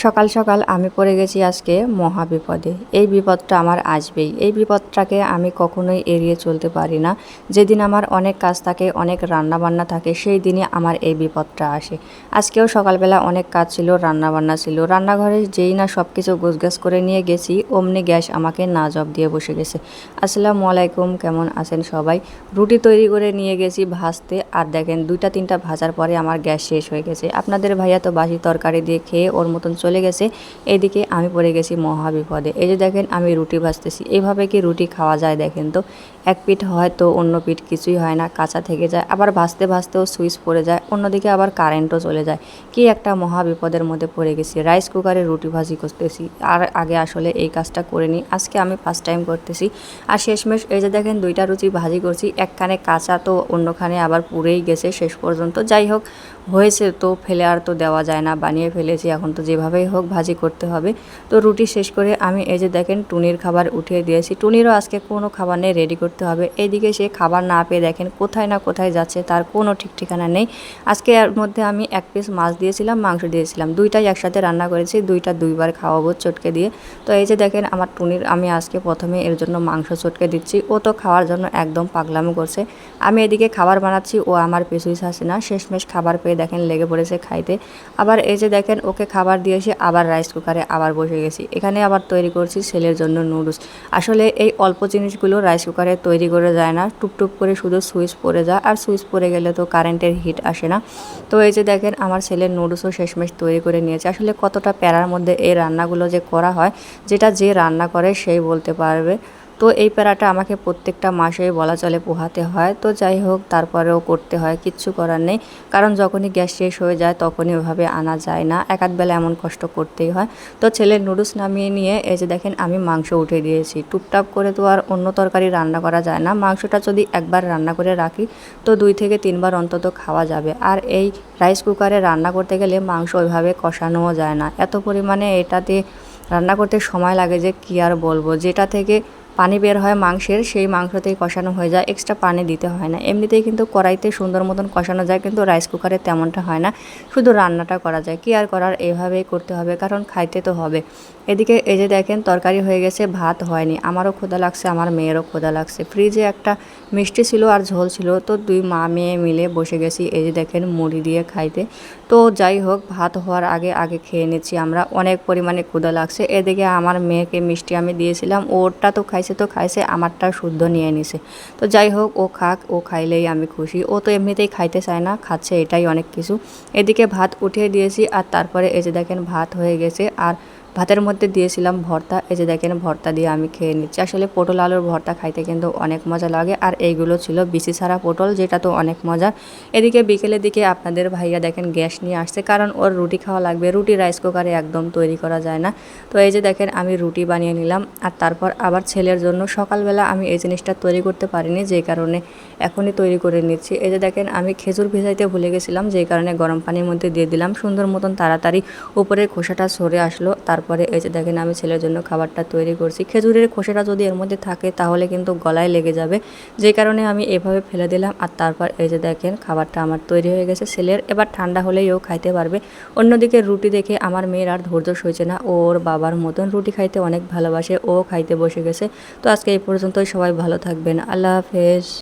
সকাল সকাল আমি পড়ে গেছি আজকে মহা বিপদে। এই বিপদটা আমার আসবেই। এই বিপদটাকে আমি কখনোই এড়িয়ে চলতে পারি না। যেদিন আমার অনেক কাজ থাকে, অনেক রান্নাবান্না থাকে, সেই দিনই আমার এই বিপদটা আসে। আজকেও সকালবেলা অনেক কাজ ছিল, রান্নাবান্না ছিল। রান্নাঘরে যেই না সব কিছু গোছগাছ করে নিয়ে গেছি, অমনি গ্যাস আমাকে না জব দিয়ে বসে গেছে। আসসালামু আলাইকুম, কেমন আছেন সবাই? রুটি তৈরি করে নিয়ে গেছি ভাজতে, আর দেখেন 2টা 3টা ভাজার পরে আমার গ্যাস শেষ হয়ে গেছে। আপনাদের ভাইয়া তো বাসি তরকারি দিয়ে খেয়ে ওর মতন চলে গেছে। এদিকে আমি পড়ে গেছি মহা বিপদে। এই যে দেখেন আমি রুটি ভাজতেছি, এইভাবে কি রুটি খাওয়া যায়? দেখেন তো, এক পিঠ হয় তো অন্য পিঠ কিছুই হয় না, কাঁচা থেকে যায়। আবার ভাজতে ভাজতেও সুইচ পড়ে যায়, অন্যদিকে আবার কারেন্টও চলে যায়। কি একটা মহা বিপদের মধ্যে পড়ে গেছি। রাইস কুকারে রুটি ভাজি করতেছি, আর আগে আসলে এই কাজটা করে নিই। আজকে আমি ফার্স্ট টাইম করতেছি। আর শেষমেশ এই যে দেখেন 2টা রুটি ভাজি করছি, একখানে কাঁচা তো অন্যখানে আবার পুড়েই গেছে শেষ পর্যন্ত। যাই হোক, হয়েছে তো, ফেলে আর তো দেওয়া যায় না, বানিয়ে ফেলেছি, এখন তো যেভাবেই হোক ভাজি করতে হবে। তো রুটি শেষ করে আমি এই যে দেখেন টুনির খাবার উঠিয়ে দিয়েছি। টুনিরও আজকে কোনো খাবার নেই, রেডি করতে হবে। এইদিকে সে খাবার না পেয়ে দেখেন কোথায় না কোথায় যাচ্ছে, তার কোনো ঠিক ঠিকানা নেই। আজকে এর মধ্যে আমি 1 পিস মাছ দিয়েছিলাম, মাংস দিয়েছিলাম, দুইটাই একসাথে রান্না করেছি, দুইটা দুইবার খাওয়াবো চটকে দিয়ে। তো এই যে দেখেন আমার টুনির আমি আজকে প্রথমে এর জন্য মাংস চটকে দিচ্ছি। ও তো খাওয়ার জন্য একদম পাগলামি করছে। আমি এদিকে খাবার বানাচ্ছি, ও আমার পিছুই ছাড়ছে না। শেষমেশ খাবার পেয়ে দেখেন লেগে পড়েছে খাইতে। আবার এই যে দেখেন ওকে খাবার দিয়েছি, আবার রাইস কুকারে আবার বসে গেছি। এখানে আবার তৈরি করছি ছেলের জন্য নুডলস। আসলে এই অল্প জিনিসগুলো রাইস কুকারে তৈরি করে যায় না, টুপটুপ করে শুধু সুইচ পড়ে যায়, আর সুইচ পড়ে গেলে তো কারেন্টের হিট আসে না। তো এই যে দেখেন আমার ছেলের নুডলসও শেষমেশ তৈরি করে নিয়েছে। আসলে কতটা প্যারার মধ্যে এই রান্নাগুলো যে করা হয়, যেটা যে রান্না করে সেই বলতে পারবে। তো এই প্যারাটা আমাকে প্রত্যেকটা মাসেই বলা চলে পোহাতে হয়। তো যাই হোক, তারপরেও করতে হয়, কিচ্ছু করার নেই। কারণ যখনই গ্যাস শেষ হয়ে যায় তখনই ওইভাবে আনা যায় না, এক আধ বেলা এমন কষ্ট করতেই হয়। তো ছেলের নুডলস নামিয়ে নিয়ে এই যে দেখেন আমি মাংস উঠে দিয়েছি। টুপটাপ করে তো আর অন্য তরকারি রান্না করা যায় না। মাংসটা যদি একবার রান্না করে রাখি তো 2 থেকে 3বার অন্তত খাওয়া যাবে। আর এই রাইস কুকারে রান্না করতে গেলে মাংস ওইভাবে কষানোও যায় না, এত পরিমাণে এটাতে রান্না করতে সময় লাগে যে কি আর বলবো। যেটা থেকে পানি বের হয় মাংসের, সেই মাংসতেই কষানো হয়ে যায়, এক্সট্রা পানি দিতে হয় না। এমনিতেই কিন্তু কড়াইতে সুন্দর মতন কষানো যায়, কিন্তু রাইস কুকারে তেমনটা হয় না, শুধু রান্নাটা করা যায়। কি আর করার, এইভাবেই করতে হবে, কারণ খাইতে তো হবে। এদিকে এই যে দেখেন তরকারি হয়ে গেছে, ভাত হয়নি। আমারও ক্ষুধা লাগছে, আমার মেয়েরও ক্ষুধা লাগছে। ফ্রিজে একটা মিষ্টি ছিল আর ঝোল ছিল, তো দুই মা মেয়ে মিলে বসে গেছি এই যে দেখেন মুড়ি দিয়ে খাইতে। তো যাই হোক, ভাত হওয়ার আগে আগে খেয়ে নিচ্ছি আমরা, অনেক পরিমাণে ক্ষুধা লাগছে। এদিকে আমার মেয়েকে মিষ্টি আমি দিয়েছিলাম, ওরটা তো খাইছে তো খাইছে, আমারটা শুদ্ধ নিয়ে নিছে। তো যাই হোক, ও খাক, ও খাইলেই আমি খুশি। ও তো এমনিতেই খাইতে চায় না, খাচ্ছে, এটাই অনেক কিছু। এদিকে ভাত উঠিয়ে দিয়েছি, আর তারপরে এই যে দেখেন ভাত হয়ে গেছে, আর ভাতের মধ্যে দিয়েছিলাম ভর্তা। এই যে দেখেন ভর্তা দিয়ে আমি খেয়ে নিচ্ছি। আসলে পটল আলুর ভর্তা খাইতে কিন্তু অনেক মজা লাগে। আর এইগুলো ছিল বিচি ছাড়া পটল, যেটা তো অনেক মজা। এদিকে বিকেলের দিকে আপনাদের ভাইয়া দেখেন গ্যাস নিয়ে আসছে, কারণ ওর রুটি খাওয়া লাগবে। রুটি রাইস কুকারে একদম তৈরি করা যায় না। তো এই যে দেখেন আমি রুটি বানিয়ে নিলাম, আর তারপর আবার ছেলের জন্য সকালবেলা আমি এই জিনিসটা তৈরি করতে পারিনি, যেই কারণে এখনই তৈরি করে নিচ্ছি। এই যে দেখেন আমি খেজুর ভিজাইতে ভুলে গেছিলাম, যেই কারণে গরম পানির মধ্যে দিয়ে দিলাম, সুন্দর মতন তাড়াতাড়ি উপরের খোসাটা সরে আসলো। তারপরে এই যে দেখেন আমি ছেলের জন্য খাবারটা তৈরি করছি। খেজুরের খোসাটা যদি এর মধ্যে থাকে তাহলে কিন্তু গলায় লেগে যাবে, যেই কারণে আমি এভাবে ফেলে দিলাম। আর তারপর এই যে দেখেন খাবারটা আমার তৈরি হয়ে গেছে ছেলের, এবার ঠান্ডা হলেই ও খাইতে পারবে। অন্যদিকে রুটি দেখে আমার মেয়ের আর ধৈর্য সইছে না, ওর বাবার মতন রুটি খাইতে অনেক ভালোবাসে, ও খাইতে বসে গেছে। তো আজকে এই পর্যন্তই, সবাই ভালো থাকবেন, আল্লাহ হাফেজ।